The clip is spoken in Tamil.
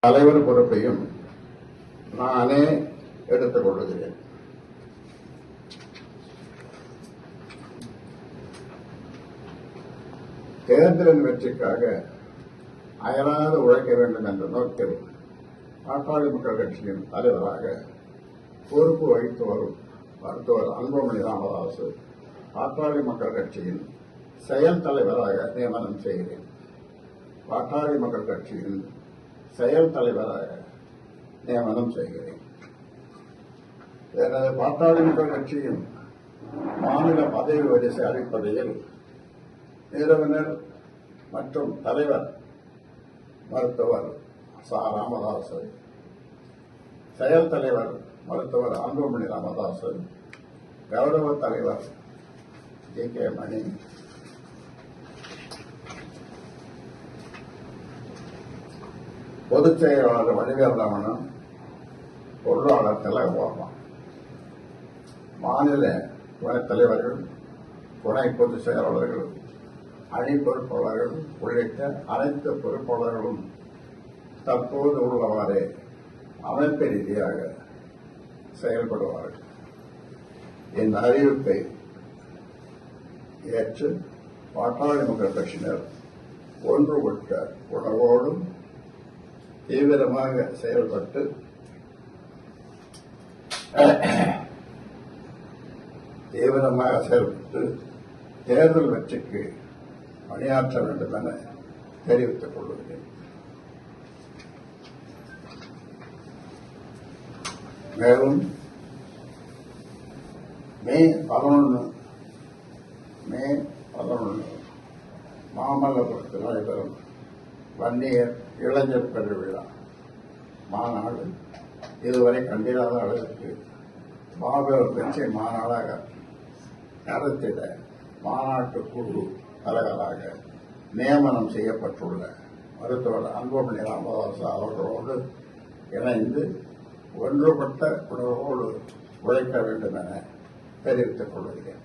தலைவர் பொறுப்பையும் நானே எடுத்துக் கொள்கிறேன். தேர்தலின் வெற்றிக்காக அயராது உழைக்க வேண்டும் என்ற நோக்கில் பாட்டாளி மக்கள் கட்சியின் தலைவராக பொறுப்பு வகித்து வரும் மருத்துவர் அன்புமணி ராமதாஸ் பாட்டாளி மக்கள் கட்சியின் செயல் தலைவராக நியமனம் செய்கிறேன். பாட்டாளி மக்கள் கட்சியின் செயல் தலைவராக நியமனம் செய்கிறேன். எனது பாட்டாளி மக்கள் கட்சியின் மாநில பதவி வரிசை அடிப்படையில் நிறுவனர் மற்றும் தலைவர் மருத்துவர் ச. ராமதாஸ், செயல் தலைவர் மருத்துவர் அன்புமணி ராமதாஸ், கௌரவ தலைவர் ஜி.கே. மணி, பொதுச் செயலாளர் வடிவேல் ரமணன், பொருளாளர் திலகபாமா, மாநில துணைத் தலைவர்கள், துணை பொதுச் செயலாளர்கள், அணி பொறுப்பாளர்கள் உள்ளிட்ட அனைத்து பொறுப்பாளர்களும் தற்போது உள்ளவாறே அமைப்பு ரீதியாக செயல்படுவார்கள். இந்த அறிவிப்பை ஏற்று பாட்டாளி மக்கள் கட்சியினர் ஒன்றுபட்ட உணர்வோடும் தீவிரமாக செயல்பட்டு தேர்தல் வெற்றிக்கு பணியாற்ற வேண்டும் என தெரிவித்துக் கொள்கிறேன். மேலும் மே 11 மாமல்லபுரத்தில் நடைபெறும் வன்னியர் இளைஞர் பெருவிழா மாநாடு இதுவரை கண்டிராத அளவிற்கு மாபெரும் வெற்றி மாநாடாக நடத்திட மாநாட்டு குழு தலைவராக நியமனம் செய்யப்பட்டுள்ள மருத்துவர் அன்புமணி ராமதாஸ் அவர்களோடு இணைந்து ஒன்றுபட்ட உணர்வோடு உழைக்க வேண்டும் என தெரிவித்துக் கொள்கிறேன்.